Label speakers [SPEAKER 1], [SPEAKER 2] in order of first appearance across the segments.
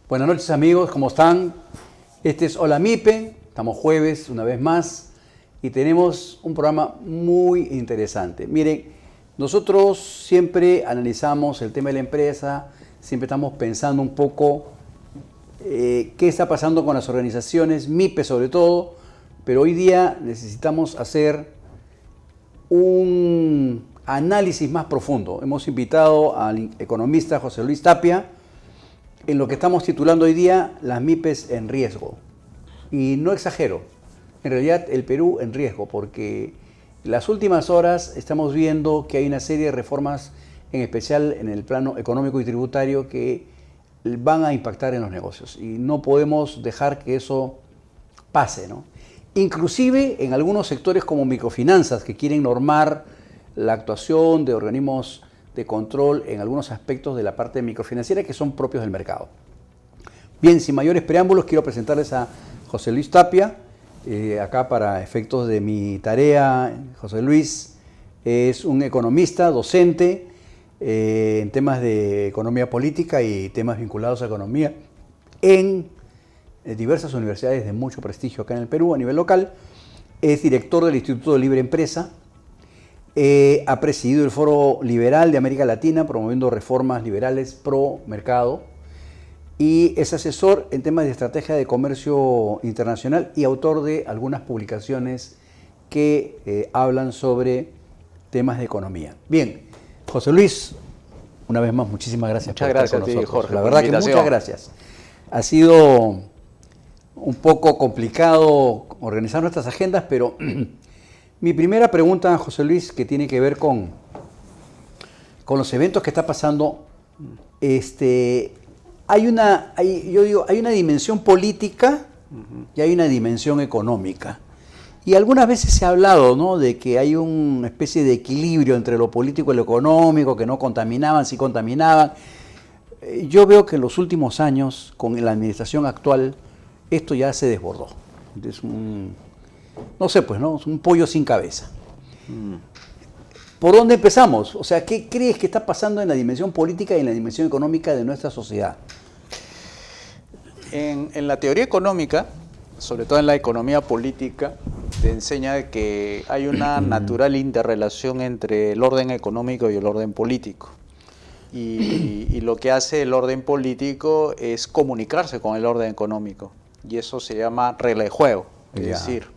[SPEAKER 1] Buenas noches amigos, ¿cómo están? Este es Hola MIPE, estamos jueves una vez más y tenemos un programa muy interesante. Miren, nosotros siempre analizamos el tema de la empresa, siempre estamos pensando un poco qué está pasando con las organizaciones, MIPE sobre todo, pero hoy día necesitamos hacer un análisis más profundo. Hemos invitado al economista José Luis Tapia, en lo que estamos titulando hoy día las MIPES en riesgo. Y no exagero, en realidad el Perú en riesgo, porque en las últimas horas estamos viendo que hay una serie de reformas, en especial en el plano económico y tributario, que van a impactar en los negocios. Y no podemos dejar que eso pase, ¿no? Inclusive en algunos sectores como microfinanzas, que quieren normar la actuación de organismos de control en algunos aspectos de la parte microfinanciera que son propios del mercado. Bien, sin mayores preámbulos, quiero presentarles a José Luis Tapia, acá para efectos de mi tarea. José Luis es un economista, docente en temas de economía política y temas vinculados a economía en diversas universidades de mucho prestigio acá en el Perú a nivel local. Es director del Instituto de Libre Empresa. Ha presidido el Foro Liberal de América Latina, promoviendo reformas liberales pro mercado, y es asesor en temas de estrategia de comercio internacional y autor de algunas publicaciones que hablan sobre temas de economía. Bien, José Luis, una vez más, muchísimas gracias
[SPEAKER 2] por estar con nosotros.
[SPEAKER 1] Jorge, la verdad que muchas gracias. Ha sido un poco complicado organizar nuestras agendas, pero mi primera pregunta, José Luis, que tiene que ver con los eventos que está pasando, hay una dimensión política y hay una dimensión económica. Y algunas veces se ha hablado, ¿no?, de que hay una especie de equilibrio entre lo político y lo económico, que no contaminaban, sí contaminaban. Yo veo que en los últimos años, con la administración actual, esto ya se desbordó. Es no sé, pues, ¿no? Es un pollo sin cabeza. ¿Por dónde empezamos? O sea, ¿qué crees que está pasando en la dimensión política y en la dimensión económica de nuestra sociedad?
[SPEAKER 2] En la teoría económica, sobre todo en la economía política, te enseña que hay una natural interrelación entre el orden económico y el orden político. Y lo que hace el orden político es comunicarse con el orden económico. Y eso se llama regla de juego. Es decir,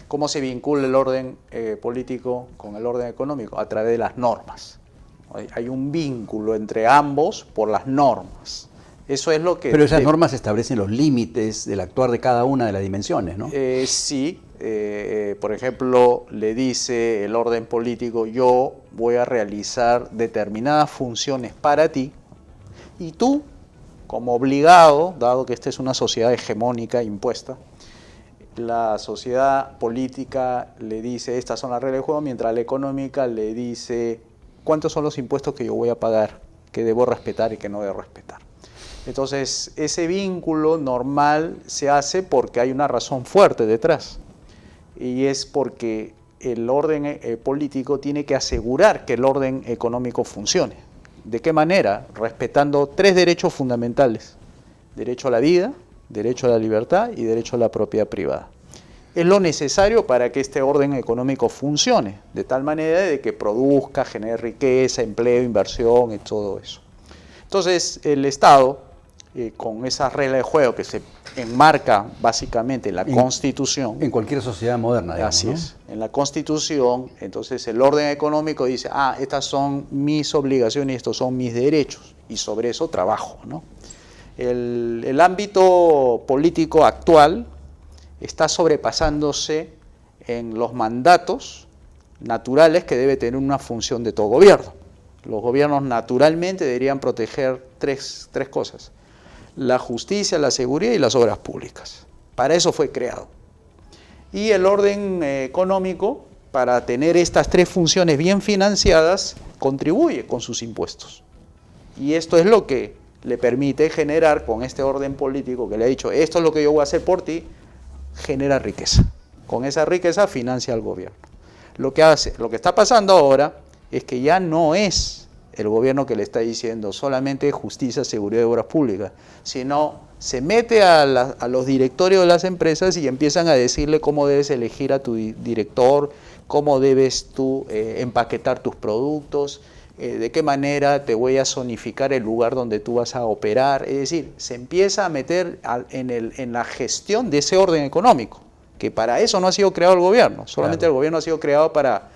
[SPEAKER 2] ¿cómo se vincula el orden político con el orden económico? A través de las normas. Hay un vínculo entre ambos por las normas. Eso es lo que...
[SPEAKER 1] Pero esas normas establecen los límites del actuar de cada una de las dimensiones, ¿no?
[SPEAKER 2] Sí. Por ejemplo, le dice el orden político: yo voy a realizar determinadas funciones para ti, y tú, como obligado, dado que esta es una sociedad hegemónica impuesta, la sociedad política le dice estas son las reglas de juego, mientras la económica le dice cuántos son los impuestos que yo voy a pagar, que debo respetar y que no debo respetar. Entonces, ese vínculo normal se hace porque hay una razón fuerte detrás, y es porque el orden político tiene que asegurar que el orden económico funcione. ¿De qué manera? Respetando tres derechos fundamentales: derecho a la vida, derecho a la libertad y derecho a la propiedad privada. Es lo necesario para que este orden económico funcione, de tal manera de que produzca, genere riqueza, empleo, inversión y todo eso. Entonces, el Estado, con esa regla de juego que se enmarca básicamente en la Constitución.
[SPEAKER 1] En cualquier sociedad moderna, digamos,
[SPEAKER 2] así
[SPEAKER 1] ¿no?
[SPEAKER 2] es. En la Constitución, entonces el orden económico dice: estas son mis obligaciones y estos son mis derechos, y sobre eso trabajo, ¿no? El ámbito político actual está sobrepasándose en los mandatos naturales que debe tener una función de todo gobierno. Los gobiernos naturalmente deberían proteger tres cosas: la justicia, la seguridad y las obras públicas. Para eso fue creado. Y el orden económico, para tener estas tres funciones bien financiadas, contribuye con sus impuestos. Y esto es lo que le permite generar, con este orden político que le ha dicho: esto es lo que yo voy a hacer por ti, genera riqueza. Con esa riqueza financia al gobierno. Lo que está pasando ahora es que ya no es el gobierno que le está diciendo solamente justicia, seguridad y obras públicas, sino se mete a los directorios de las empresas y empiezan a decirle cómo debes elegir a tu director, cómo debes tú empaquetar tus productos, de qué manera te voy a zonificar el lugar donde tú vas a operar. Es decir, se empieza a meter en la gestión de ese orden económico, que para eso no ha sido creado el gobierno, solamente
[SPEAKER 1] Claro.
[SPEAKER 2] el gobierno ha sido creado para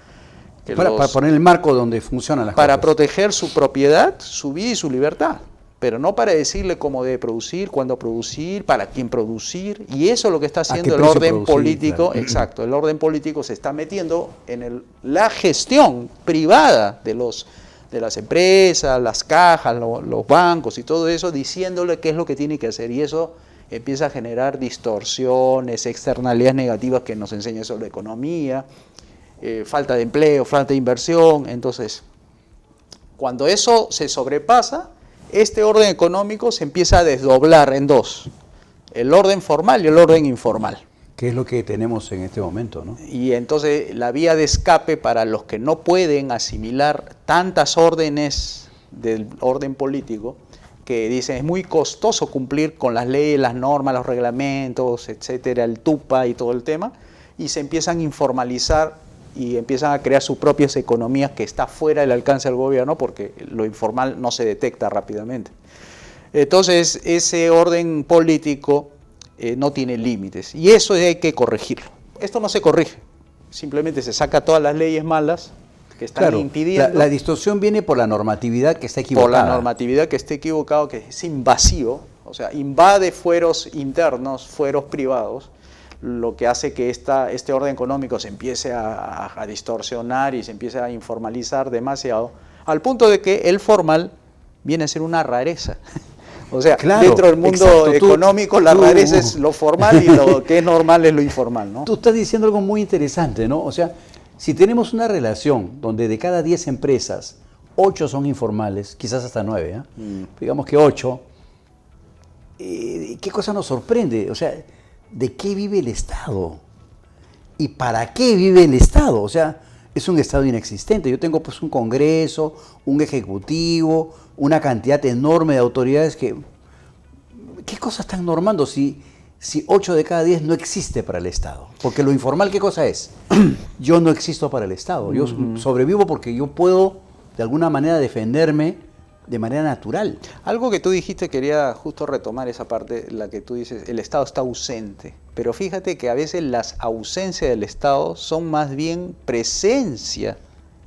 [SPEAKER 1] Poner el marco donde funcionan las
[SPEAKER 2] para
[SPEAKER 1] cosas.
[SPEAKER 2] proteger su propiedad, su vida y su libertad, pero no para decirle cómo debe producir, cuándo producir, para quién producir, y eso es lo que está haciendo el
[SPEAKER 1] precio
[SPEAKER 2] orden
[SPEAKER 1] producir,
[SPEAKER 2] político,
[SPEAKER 1] claro.
[SPEAKER 2] exacto, el orden político se está metiendo en la gestión privada de las empresas, las cajas, los bancos y todo eso, diciéndole qué es lo que tiene que hacer, y eso empieza a generar distorsiones, externalidades negativas que nos enseña sobre economía, falta de empleo, falta de inversión. Entonces, cuando eso se sobrepasa, este orden económico se empieza a desdoblar en dos, el orden formal y el orden informal.
[SPEAKER 1] Que es lo que tenemos en este momento, ¿no?
[SPEAKER 2] Y entonces la vía de escape para los que no pueden asimilar tantas órdenes del orden político, que dicen es muy costoso cumplir con las leyes, las normas, los reglamentos, etcétera, el TUPA y todo el tema, y se empiezan a informalizar y empiezan a crear sus propias economías que está fuera del alcance del gobierno porque lo informal no se detecta rápidamente. Entonces, ese orden político no tiene límites y eso hay que corregirlo. Esto no se corrige, simplemente se saca todas las leyes malas que están impidiendo.
[SPEAKER 1] La distorsión viene por la normatividad que está equivocada.
[SPEAKER 2] Por la normatividad que esté equivocado, que es invasivo, o sea, invade fueros internos, fueros privados, lo que hace que este orden económico se empiece a distorsionar y se empiece a informalizar demasiado, al punto de que el formal viene a ser una rareza. O sea, claro, dentro del mundo exacto, económico la rareza es lo formal y lo que es normal es lo informal, ¿no?
[SPEAKER 1] Tú estás diciendo algo muy interesante, ¿no? O sea, si tenemos una relación donde de cada 10 empresas, 8 son informales, quizás hasta 9, ¿eh? Digamos que 8, ¿qué cosa nos sorprende? O sea, ¿de qué vive el Estado? ¿Y para qué vive el Estado? O sea, es un Estado inexistente. Yo tengo pues un Congreso, un Ejecutivo, una cantidad enorme de autoridades que... ¿Qué cosas están normando si 8 de cada 10 no existe para el Estado? Porque lo informal, ¿qué cosa es? Yo no existo para el Estado. Yo sobrevivo porque yo puedo, de alguna manera, defenderme de manera natural.
[SPEAKER 2] Algo que tú dijiste, quería justo retomar esa parte, la que tú dices, el Estado está ausente. Pero fíjate que a veces las ausencias del Estado son más bien presencia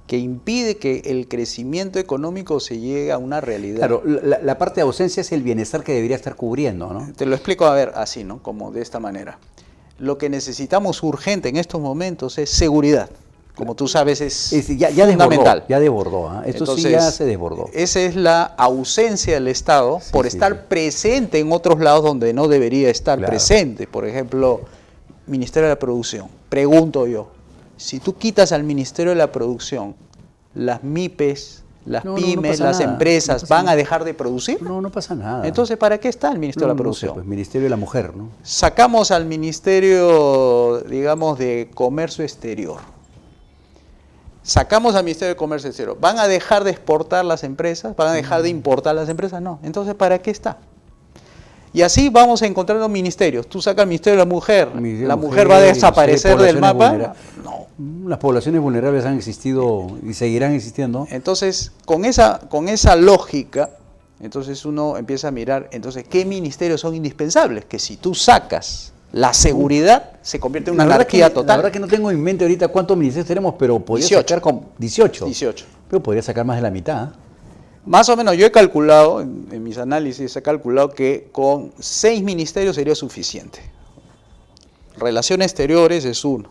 [SPEAKER 2] que impide que el crecimiento económico se llegue a una realidad.
[SPEAKER 1] Claro, la parte de ausencia es el bienestar que debería estar cubriendo, ¿no?
[SPEAKER 2] Te lo explico, a ver, así, ¿no? Como de esta manera. Lo que necesitamos urgente en estos momentos es seguridad. Como tú sabes, es fundamental.
[SPEAKER 1] Ya desbordó, ¿eh? Esto entonces, sí ya se desbordó.
[SPEAKER 2] Esa es la ausencia del Estado por estar presente en otros lados donde no debería estar presente. Por ejemplo, Ministerio de la Producción. Pregunto yo, si tú quitas al Ministerio de la Producción, las MIPES, las pymes, las empresas, ¿van a dejar de producir?
[SPEAKER 1] No pasa nada.
[SPEAKER 2] Entonces, ¿para qué está el Ministerio de la Producción?
[SPEAKER 1] No sé, pues Ministerio de la Mujer, ¿no?
[SPEAKER 2] Sacamos al Ministerio, digamos, de Comercio Exterior. Sacamos al Ministerio de Comercio Exterior. ¿Van a dejar de exportar las empresas? ¿Van a dejar de importar las empresas? No. Entonces, ¿para qué está? Y así vamos a encontrar los ministerios. Tú sacas el Ministerio de la Mujer, la mujer va a desaparecer del mapa.
[SPEAKER 1] No. Las poblaciones vulnerables han existido y seguirán existiendo.
[SPEAKER 2] Entonces, con esa lógica, entonces uno empieza a mirar, entonces, ¿qué ministerios son indispensables? Que si tú sacas la seguridad, se convierte en una anarquía total.
[SPEAKER 1] La verdad que no tengo en mente ahorita cuántos ministerios tenemos, pero podría sacar con 18. Pero podría sacar más de la mitad.
[SPEAKER 2] Más o menos, yo he calculado, en mis análisis, he calculado que con 6 ministerios sería suficiente. Relaciones Exteriores es 1,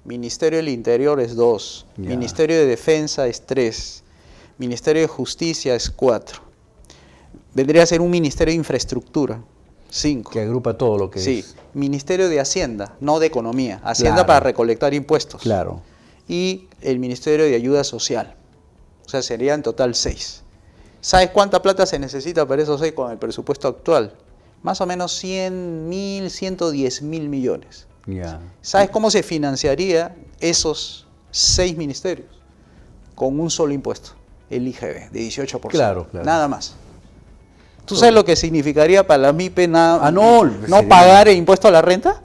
[SPEAKER 2] Ministerio del Interior es 2, Ministerio de Defensa es 3, Ministerio de Justicia es 4. Vendría a ser un Ministerio de Infraestructura, 5.
[SPEAKER 1] Que agrupa todo lo que es.
[SPEAKER 2] Ministerio de Hacienda, no de Economía. Hacienda para recolectar impuestos.
[SPEAKER 1] Claro. Y
[SPEAKER 2] el Ministerio de Ayuda Social. O sea, sería en total 6. ¿Sabes cuánta plata se necesita para esos 6 con el presupuesto actual? Más o menos 100.000, 110.000 millones. ¿Sabes cómo se financiaría esos 6 ministerios? Con un solo impuesto. el IGB, de 18%.
[SPEAKER 1] Claro.
[SPEAKER 2] Nada más. ¿Tú sabes lo que significaría para la MIPE no pagar el impuesto a la renta?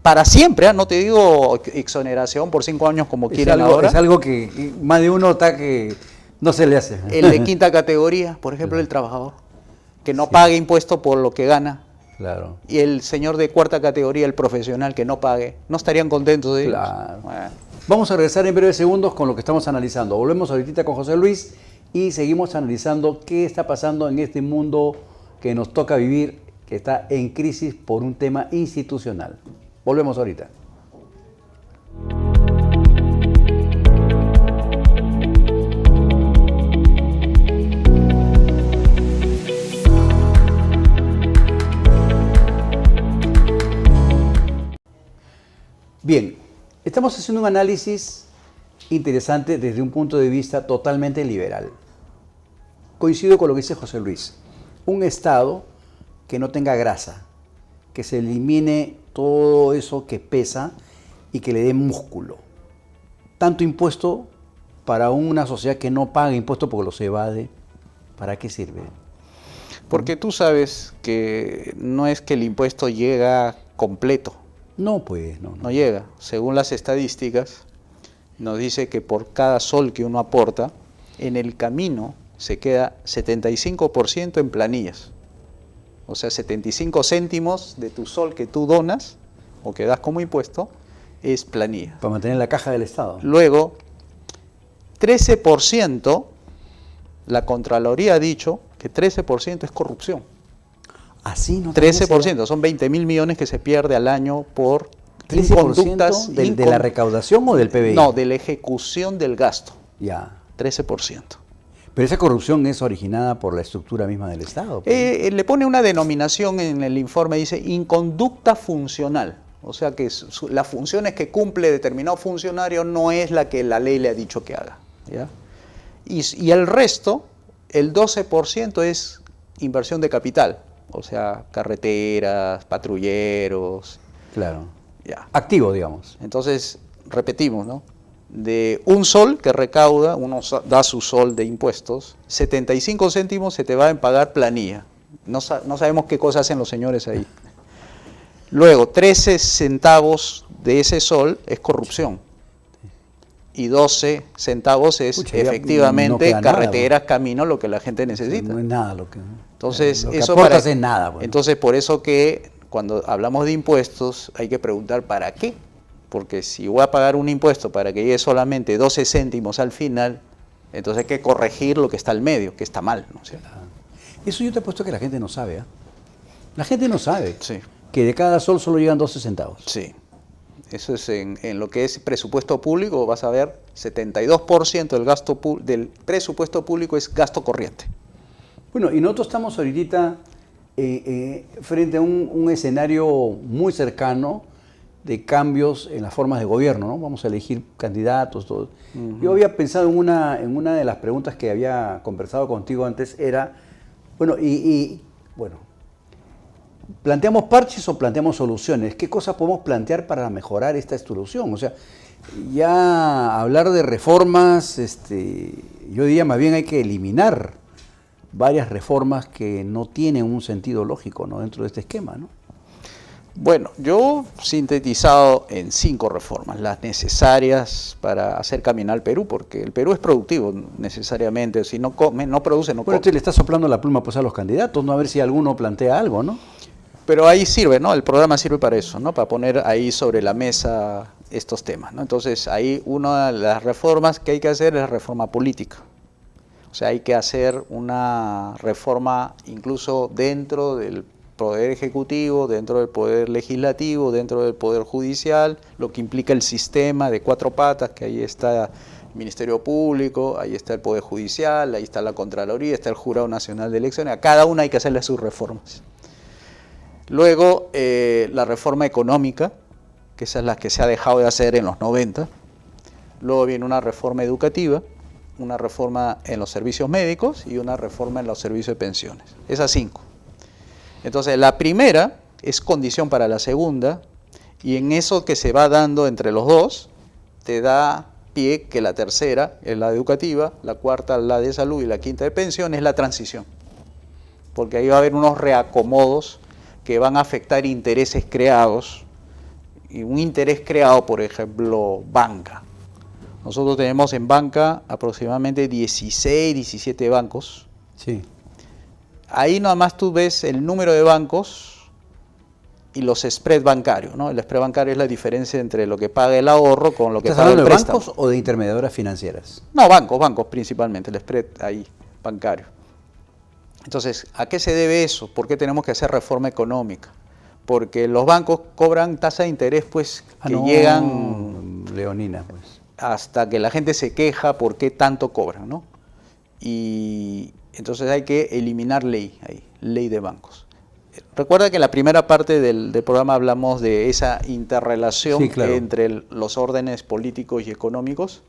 [SPEAKER 2] Para siempre, ¿eh? No te digo exoneración por 5 años como quieren ahora.
[SPEAKER 1] Es algo que más de uno está que no se le hace.
[SPEAKER 2] El de quinta categoría, por ejemplo, el trabajador, que no pague impuesto por lo que gana.
[SPEAKER 1] Claro.
[SPEAKER 2] Y el señor de cuarta categoría, el profesional, que no pague. ¿No estarían contentos de ellos?
[SPEAKER 1] Claro.
[SPEAKER 2] Bueno.
[SPEAKER 1] Vamos a regresar en breves segundos con lo que estamos analizando. Volvemos ahorita con José Luis y seguimos analizando qué está pasando en este mundo que nos toca vivir, que está en crisis por un tema institucional. Volvemos ahorita. Bien, estamos haciendo un análisis interesante desde un punto de vista totalmente liberal. Coincido con lo que dice José Luis. Un Estado que no tenga grasa, que se elimine todo eso que pesa y que le dé músculo. Tanto impuesto para una sociedad que no paga impuestos porque los evade, ¿para qué sirve?
[SPEAKER 2] Porque tú sabes que no es que el impuesto llega completo.
[SPEAKER 1] No, pues, no.
[SPEAKER 2] No llega. Según las estadísticas, nos dice que por cada sol que uno aporta, en el camino se queda 75% en planillas. O sea, 75 céntimos de tu sol que tú donas o que das como impuesto es planilla.
[SPEAKER 1] Para mantener la caja del Estado.
[SPEAKER 2] Luego, 13%, la Contraloría ha dicho que 13% es corrupción.
[SPEAKER 1] Así no.
[SPEAKER 2] 13%, son 20.000 millones que se pierde al año por
[SPEAKER 1] 13% de la recaudación o del PBI.
[SPEAKER 2] No, de la ejecución del gasto.
[SPEAKER 1] Ya.
[SPEAKER 2] 13%.
[SPEAKER 1] Pero esa corrupción es originada por la estructura misma del Estado. Pues.
[SPEAKER 2] Le pone una denominación en el informe, dice inconducta funcional. O sea que las funciones que cumple determinado funcionario no es la que la ley le ha dicho que haga. ¿Ya? Y el resto, el 12% es inversión de capital. O sea, carreteras, patrulleros.
[SPEAKER 1] Claro.
[SPEAKER 2] Ya.
[SPEAKER 1] Activo, digamos.
[SPEAKER 2] Entonces, repetimos, ¿no? De un sol que recauda, uno da su sol de impuestos, 75 céntimos se te va a pagar planilla. No sabemos qué cosas hacen los señores ahí. Luego, 13 centavos de ese sol es corrupción. Y 12 centavos es efectivamente no carreteras, nada, caminos, lo que la gente necesita.
[SPEAKER 1] No es nada lo que...
[SPEAKER 2] Entonces,
[SPEAKER 1] lo que
[SPEAKER 2] eso
[SPEAKER 1] aportas es nada. Bueno.
[SPEAKER 2] Entonces, por eso que cuando hablamos de impuestos hay que preguntar ¿para qué? Porque si voy a pagar un impuesto para que llegue solamente 12 céntimos al final, entonces hay que corregir lo que está al medio, que está mal, ¿no? O sea,
[SPEAKER 1] eso yo te he puesto que la gente no sabe, ¿eh? La gente no sabe
[SPEAKER 2] sí,
[SPEAKER 1] que de cada sol solo llegan 12 centavos.
[SPEAKER 2] Sí. Eso es en lo que es presupuesto público, vas a ver, 72% del presupuesto público es gasto corriente.
[SPEAKER 1] Bueno, y nosotros estamos ahorita frente a un escenario muy cercano de cambios en las formas de gobierno, ¿no? Vamos a elegir candidatos, todo. Yo había pensado en una de las preguntas que había conversado contigo antes, era, bueno, bueno, ¿planteamos parches o planteamos soluciones? ¿Qué cosas podemos plantear para mejorar esta solución? O sea, ya hablar de reformas, yo diría más bien hay que eliminar varias reformas que no tienen un sentido lógico, ¿no? Dentro de este esquema, ¿no?
[SPEAKER 2] Bueno, yo sintetizado en 5 reformas, las necesarias para hacer caminar al Perú, porque el Perú es productivo necesariamente, si no come, no produce, no come.
[SPEAKER 1] Bueno, usted le está soplando la pluma pues a los candidatos, ¿no? A ver si alguno plantea algo, ¿no?
[SPEAKER 2] Pero ahí sirve, ¿no? El programa sirve para eso, ¿no? Para poner ahí sobre la mesa estos temas, ¿no? Entonces, ahí una de las reformas que hay que hacer es la reforma política. O sea, hay que hacer una reforma incluso dentro del Poder Ejecutivo, dentro del Poder Legislativo, dentro del Poder Judicial, lo que implica el sistema de 4 patas, que ahí está el Ministerio Público, ahí está el Poder Judicial, ahí está la Contraloría, está el Jurado Nacional de Elecciones, a cada una hay que hacerle sus reformas. Luego, la reforma económica, que esa es la que se ha dejado de hacer en los 90. Luego viene una reforma educativa, una reforma en los servicios médicos y una reforma en los servicios de pensiones. Esas 5. Entonces, la primera es condición para la segunda, y en eso que se va dando entre los dos, te da pie que la tercera es la educativa, la cuarta la de salud y la quinta de pensión es la transición. Porque ahí va a haber unos reacomodos que van a afectar intereses creados. Y un interés creado, por ejemplo, banca. Nosotros tenemos en banca aproximadamente 16, 17 bancos.
[SPEAKER 1] Sí.
[SPEAKER 2] Ahí nada más tú ves el número de bancos y los spread bancarios, ¿no? El spread bancario es la diferencia entre lo que paga el ahorro con lo que paga el préstamo.
[SPEAKER 1] ¿Estás hablando de bancos o de intermediadoras financieras?
[SPEAKER 2] No, bancos principalmente, el spread ahí, bancario. Entonces, ¿a qué se debe eso? ¿Por qué tenemos que hacer reforma económica? Porque los bancos cobran tasas de interés pues que llegan
[SPEAKER 1] leonina, pues,
[SPEAKER 2] hasta que la gente se queja por qué tanto cobran, ¿no? Y entonces hay que eliminar ley ahí, ley de bancos. Recuerda que en la primera parte del programa hablamos de esa interrelación, sí, claro, entre los órdenes políticos y económicos.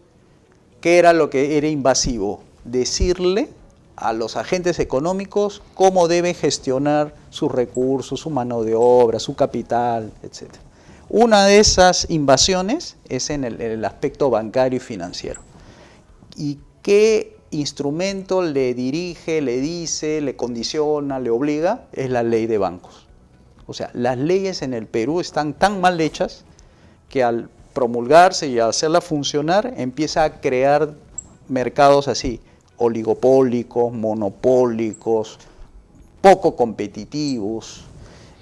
[SPEAKER 2] ¿Qué era lo que era invasivo? Decirle a los agentes económicos cómo deben gestionar sus recursos, su mano de obra, su capital, etc. Una de esas invasiones es en el aspecto bancario y financiero. ¿Y qué instrumento le dirige, le dice, le condiciona, le obliga? Es la ley de bancos. O sea, las leyes en el Perú están tan mal hechas que al promulgarse y hacerla funcionar empieza a crear mercados así, oligopólicos, monopólicos, poco competitivos.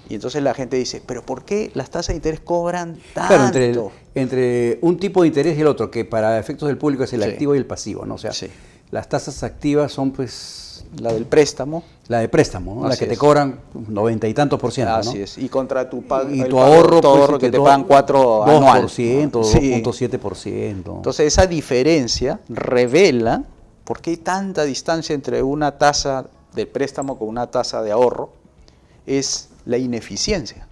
[SPEAKER 2] Y entonces la gente dice, ¿pero por qué las tasas de interés cobran tanto?
[SPEAKER 1] Claro, entre un tipo de interés y el otro, que para efectos del público es el
[SPEAKER 2] sí,
[SPEAKER 1] activo y el pasivo, ¿no? O sea,
[SPEAKER 2] sí,
[SPEAKER 1] las tasas activas son pues...
[SPEAKER 2] La del préstamo.
[SPEAKER 1] La de préstamo, ¿no? La que te cobran 90 y tantos %, ¿no?
[SPEAKER 2] Así es. Y contra tu pago,
[SPEAKER 1] y tu ahorro,
[SPEAKER 2] tu ahorro que te pagan 4 anual.
[SPEAKER 1] 2%, 2.7%.
[SPEAKER 2] Entonces esa diferencia revela por qué hay tanta distancia entre una tasa de préstamo con una tasa de ahorro. Es la ineficiencia.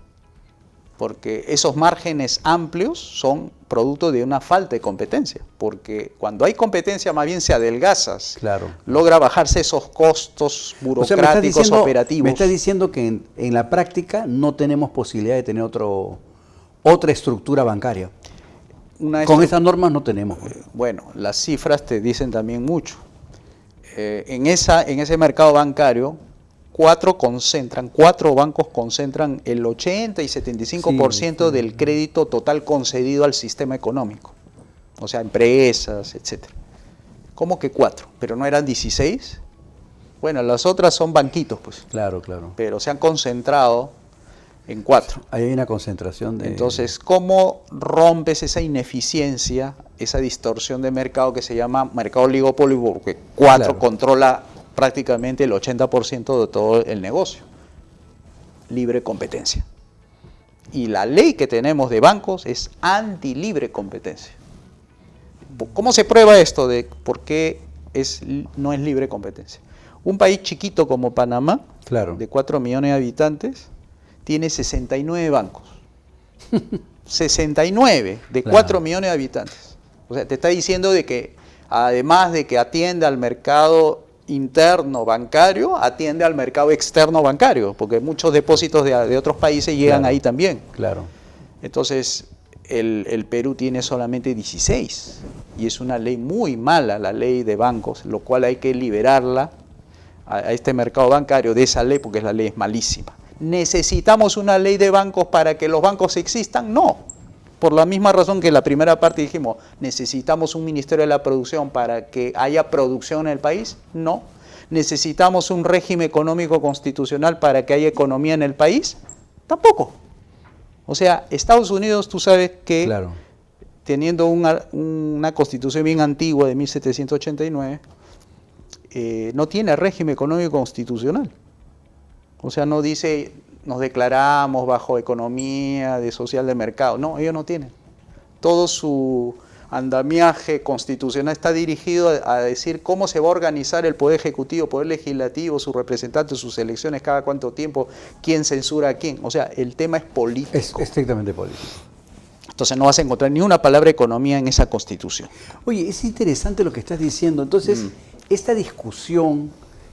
[SPEAKER 2] Porque esos márgenes amplios son producto de una falta de competencia, porque cuando hay competencia más bien se adelgazas,
[SPEAKER 1] claro,
[SPEAKER 2] logra bajarse esos costos burocráticos, operativos.
[SPEAKER 1] Me estás diciendo que en la práctica no tenemos posibilidad de tener otra estructura bancaria. Con esas normas no tenemos.
[SPEAKER 2] Bueno, las cifras te dicen también mucho. En ese mercado bancario, cuatro bancos concentran el 80 y 75% sí, del crédito total concedido al sistema económico. O sea, empresas, etc. ¿Cómo que 4? ¿Pero no eran 16? Bueno, las otras son banquitos, pues.
[SPEAKER 1] Claro, claro.
[SPEAKER 2] Pero se han concentrado en 4.
[SPEAKER 1] Ahí hay una concentración de...
[SPEAKER 2] Entonces, ¿cómo rompes esa ineficiencia, esa distorsión de mercado que se llama mercado oligopóleo? Porque 4 claro, controla prácticamente el 80% de todo el negocio. Libre competencia. Y la ley que tenemos de bancos es anti-libre competencia. ¿Cómo se prueba esto de por qué no es libre competencia? Un país chiquito como Panamá, claro, de 4 millones de habitantes, tiene 69 bancos. 69 de 4 millones de habitantes. O sea, te está diciendo de que además de que atiende al mercado interno bancario, atiende al mercado externo bancario, porque muchos depósitos de otros países llegan ahí también.
[SPEAKER 1] Claro.
[SPEAKER 2] Entonces, el Perú tiene solamente 16, y es una ley muy mala, la ley de bancos, lo cual hay que liberarla a este mercado bancario de esa ley, porque la ley es malísima. ¿Necesitamos una ley de bancos para que los bancos existan? No. Por la misma razón que en la primera parte dijimos, ¿necesitamos un Ministerio de la Producción para que haya producción en el país? No. ¿Necesitamos un régimen económico constitucional para que haya economía en el país? Tampoco. O sea, Estados Unidos, tú sabes que claro, teniendo una constitución bien antigua de 1789, no tiene régimen económico constitucional. O sea, no dice, nos declaramos bajo economía social de mercado. No, ellos no tienen. Todo su andamiaje constitucional está dirigido a decir cómo se va a organizar el poder ejecutivo, poder legislativo, sus representantes, sus elecciones, cada cuánto tiempo, quién censura a quién. O sea, el tema es político.
[SPEAKER 1] Es estrictamente político.
[SPEAKER 2] Entonces no vas a encontrar ni una palabra economía en esa constitución.
[SPEAKER 1] Oye, es interesante lo que estás diciendo. Entonces, esta discusión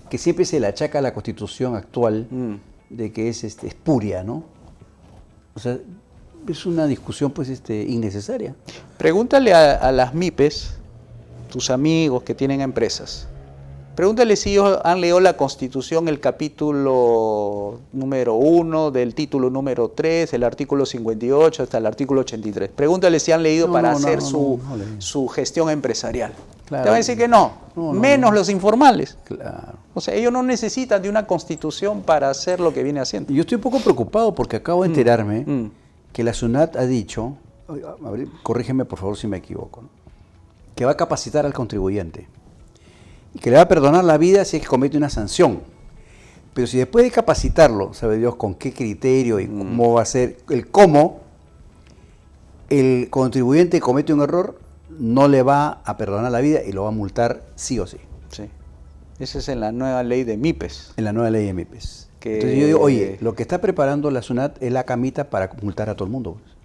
[SPEAKER 1] que siempre se le achaca a la constitución actual, de que es espuria, ¿no? O sea, es una discusión pues innecesaria.
[SPEAKER 2] Pregúntale a las MIPES, tus amigos que tienen empresas, pregúntale si ellos han leído la Constitución, el capítulo número 1, del título número 3, el artículo 58 hasta el artículo 83. Pregúntale si han leído para hacer su gestión empresarial.
[SPEAKER 1] Claro.
[SPEAKER 2] Te van a decir que no, menos los informales.
[SPEAKER 1] Claro.
[SPEAKER 2] O sea, ellos no necesitan de una Constitución para hacer lo que viene haciendo.
[SPEAKER 1] Yo estoy un poco preocupado porque acabo de enterarme que la SUNAT ha dicho, a ver, corrígeme por favor si me equivoco, ¿no?, que va a capacitar al contribuyente y que le va a perdonar la vida si es que comete una sanción. Pero si después de capacitarlo, sabe Dios con qué criterio y cómo va a ser, el cómo, el contribuyente comete un error, no le va a perdonar la vida y lo va a multar sí o sí.
[SPEAKER 2] Sí. Esa es en la nueva ley de MIPES.
[SPEAKER 1] En la nueva ley de MIPES. Entonces yo digo, oye, lo que está preparando la SUNAT es la camita para multar a todo el mundo, pues.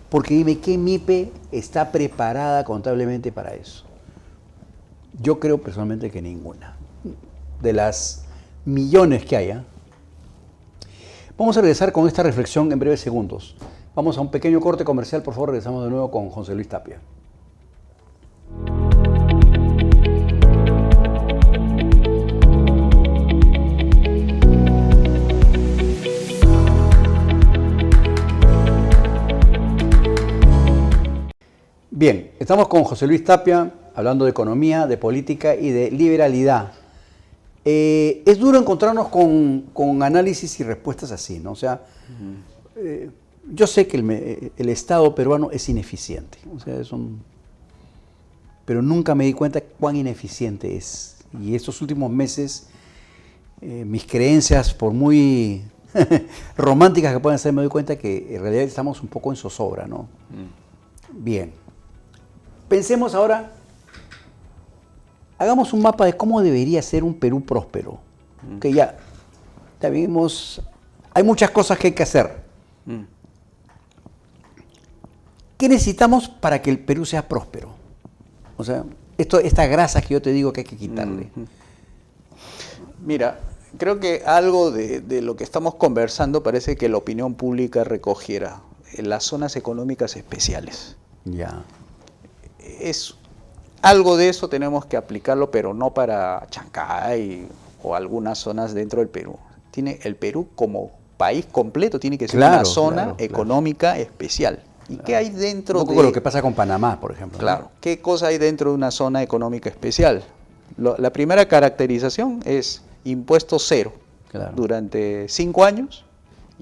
[SPEAKER 1] Porque dime, ¿qué MIPE está preparada contablemente para eso? Yo creo personalmente que ninguna. De las millones que haya. Vamos a regresar con esta reflexión en breves segundos. Vamos a un pequeño corte comercial, por favor, regresamos de nuevo con José Luis Tapia. Bien, estamos con José Luis Tapia, hablando de economía, de política y de liberalidad. Es duro encontrarnos con análisis y respuestas así, ¿no? O sea, yo sé que el Estado peruano es ineficiente, o sea, pero nunca me di cuenta cuán ineficiente es. Y estos últimos meses, mis creencias, por muy románticas que puedan ser, me doy cuenta que en realidad estamos un poco en zozobra, ¿no? Bien. Pensemos ahora, hagamos un mapa de cómo debería ser un Perú próspero. Que ya vimos, hay muchas cosas que hay que hacer. ¿Qué necesitamos para que el Perú sea próspero? O sea, estas grasas que yo te digo que hay que quitarle.
[SPEAKER 2] Mira, creo que algo de lo que estamos conversando parece que la opinión pública recogiera en las zonas económicas especiales.
[SPEAKER 1] Ya.
[SPEAKER 2] Algo de eso tenemos que aplicarlo, pero no para Chancay o algunas zonas dentro del Perú. El Perú como país completo tiene que ser una zona económica especial. ¿Y qué hay dentro de...?
[SPEAKER 1] Un poco lo que pasa con Panamá, por ejemplo.
[SPEAKER 2] Claro. ¿No? ¿Qué cosa hay dentro de una zona económica especial? La primera caracterización es impuesto cero durante 5 años.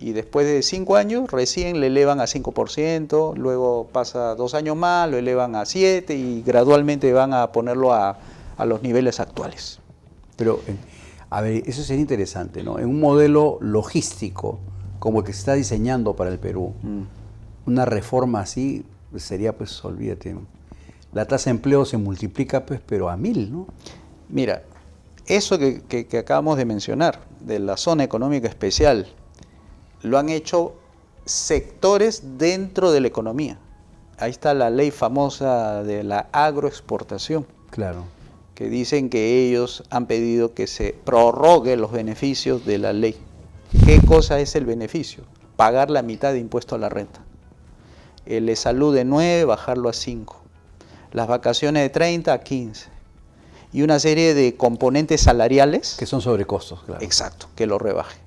[SPEAKER 2] Y después de 5 años recién le elevan a 5%, luego pasa 2 años más, lo elevan a 7% y gradualmente van a ponerlo a los niveles actuales.
[SPEAKER 1] Pero, a ver, eso sería interesante, ¿no? En un modelo logístico como el que se está diseñando para el Perú, una reforma así sería, pues, olvídate, ¿no? La tasa de empleo se multiplica, pues, pero a 1000, ¿no?
[SPEAKER 2] Mira, eso que acabamos de mencionar, de la zona económica especial, lo han hecho sectores dentro de la economía. Ahí está la ley famosa de la agroexportación.
[SPEAKER 1] Claro.
[SPEAKER 2] Que dicen que ellos han pedido que se prorrogue los beneficios de la ley. ¿Qué cosa es el beneficio? Pagar la mitad de impuesto a la renta. El de salud de 9, bajarlo a 5. Las vacaciones de 30 a 15. Y una serie de componentes salariales.
[SPEAKER 1] Que son sobrecostos, claro.
[SPEAKER 2] Exacto, que lo rebaje.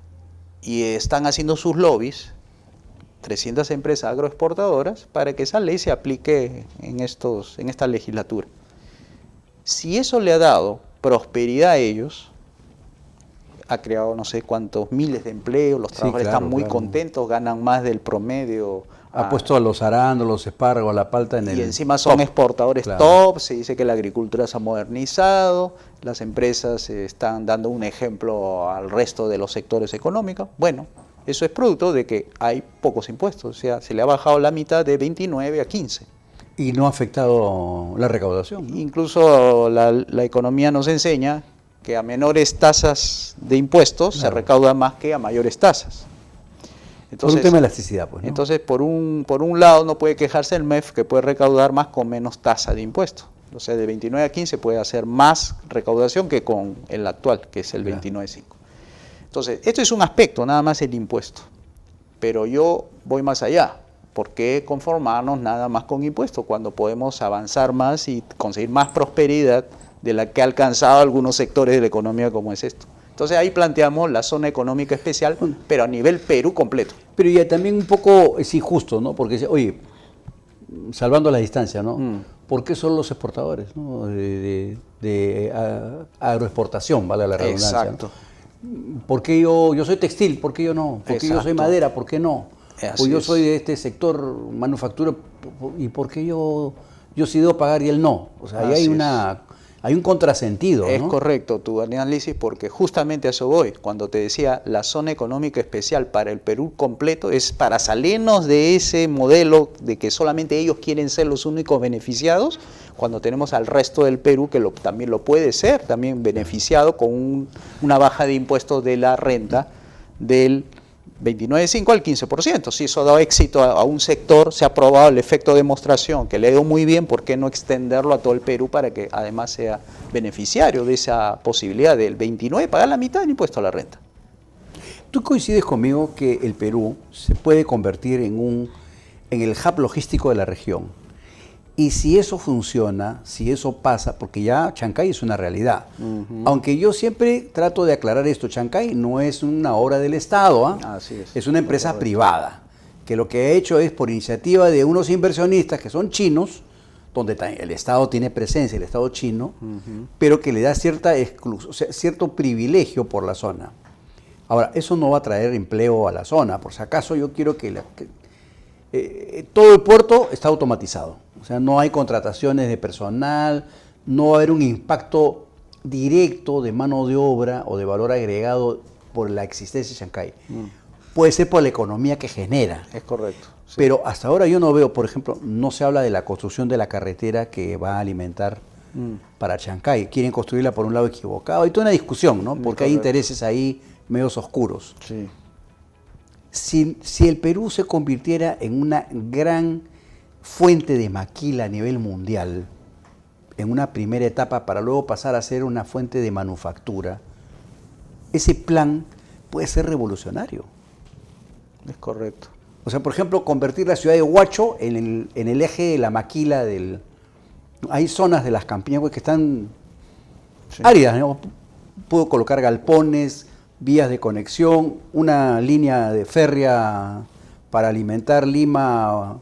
[SPEAKER 2] Y están haciendo sus lobbies, 300 empresas agroexportadoras, para que esa ley se aplique en esta legislatura. Si eso le ha dado prosperidad a ellos, ha creado no sé cuántos miles de empleos, los trabajadores están muy contentos, ganan más del promedio.
[SPEAKER 1] Ha puesto a los arándanos, los espárragos, la palta en el...
[SPEAKER 2] Y encima son exportadores top, se dice que la agricultura se ha modernizado, las empresas están dando un ejemplo al resto de los sectores económicos. Bueno, eso es producto de que hay pocos impuestos, o sea, se le ha bajado la mitad de 29 a 15.
[SPEAKER 1] Y no ha afectado la recaudación, ¿no?
[SPEAKER 2] Incluso la economía nos enseña que a menores tasas de impuestos se recauda más que a mayores tasas. Entonces,
[SPEAKER 1] por un tema de elasticidad, pues, ¿no?
[SPEAKER 2] Entonces, por un lado, no puede quejarse el MEF que puede recaudar más con menos tasa de impuestos. O sea, de 29 a 15 puede hacer más recaudación que con el actual, que es el 29,5. Entonces, esto es un aspecto, nada más el impuesto. Pero yo voy más allá. ¿Por qué conformarnos nada más con impuestos cuando podemos avanzar más y conseguir más prosperidad de la que ha alcanzado algunos sectores de la economía como es esto? Entonces ahí planteamos la zona económica especial, pero a nivel Perú completo.
[SPEAKER 1] Pero ya también un poco es injusto, ¿no? Porque, oye, salvando la distancia, ¿no? ¿Por qué solo los exportadores, ¿no? Agroexportación, vale la redundancia.
[SPEAKER 2] Exacto.
[SPEAKER 1] ¿No? ¿Por qué yo soy textil? ¿Por qué yo no? ¿Por qué yo soy madera? ¿Por qué no? O yo soy de este sector manufactura, ¿y por qué yo sí debo pagar y él no? O sea, ahí hay un contrasentido, ¿no?
[SPEAKER 2] Es correcto tu análisis, porque justamente a eso voy. Cuando te decía la zona económica especial para el Perú completo es para salirnos de ese modelo de que solamente ellos quieren ser los únicos beneficiados, cuando tenemos al resto del Perú que también lo puede ser, también beneficiado con una baja de impuestos de la renta del 29,5 al 15%. Si eso da éxito a un sector, se ha probado el efecto de demostración, que le dio muy bien, ¿por qué no extenderlo a todo el Perú para que además sea beneficiario de esa posibilidad del 29, pagar la mitad del impuesto a la renta?
[SPEAKER 1] ¿Tú coincides conmigo que el Perú se puede convertir en el hub logístico de la región? Y si eso funciona, si eso pasa, porque ya Chancay es una realidad. Aunque yo siempre trato de aclarar esto, Chancay no es una obra del Estado,
[SPEAKER 2] Así
[SPEAKER 1] es una empresa privada, que lo que ha hecho es por iniciativa de unos inversionistas que son chinos, donde el Estado tiene presencia, el Estado chino, pero que le da cierto privilegio por la zona. Ahora, eso no va a traer empleo a la zona, por si acaso yo quiero que todo el puerto está automatizado. O sea, no hay contrataciones de personal, no va a haber un impacto directo de mano de obra o de valor agregado por la existencia de Chancay. Puede ser por la economía que genera.
[SPEAKER 2] Es correcto. Sí.
[SPEAKER 1] Pero hasta ahora yo no veo, por ejemplo, no se habla de la construcción de la carretera que va a alimentar para Chancay. Quieren construirla por un lado equivocado. Hay toda una discusión, ¿no? Porque hay intereses ahí medios oscuros.
[SPEAKER 2] Sí.
[SPEAKER 1] Si el Perú se convirtiera en una gran fuente de maquila a nivel mundial, en una primera etapa para luego pasar a ser una fuente de manufactura, ese plan puede ser revolucionario.
[SPEAKER 2] Es correcto.
[SPEAKER 1] O sea, por ejemplo, convertir la ciudad de Huacho en el eje de la maquila del... Hay zonas de las campiñas que están áridas, ¿no? Puedo colocar galpones, vías de conexión, una línea de férrea para alimentar Lima,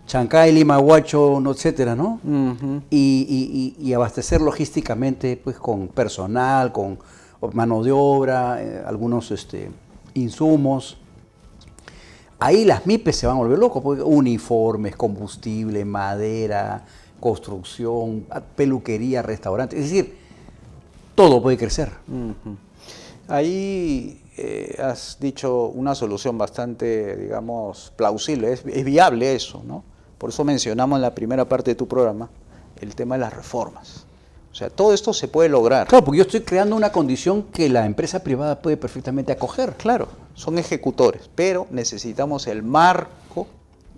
[SPEAKER 1] Chancay, Lima, Huacho, etcétera, ¿no? Y abastecer logísticamente, pues, con personal, con mano de obra, algunos insumos. Ahí las MIPES se van a volver locos, porque uniformes, combustible, madera, construcción, peluquería, restaurante, es decir, todo puede crecer.
[SPEAKER 2] Ahí has dicho una solución bastante, digamos, plausible, es viable eso, ¿no? Por eso mencionamos en la primera parte de tu programa el tema de las reformas. O sea, todo esto se puede lograr.
[SPEAKER 1] Claro, porque yo estoy creando una condición que la empresa privada puede perfectamente acoger.
[SPEAKER 2] Claro, son ejecutores, pero necesitamos el marco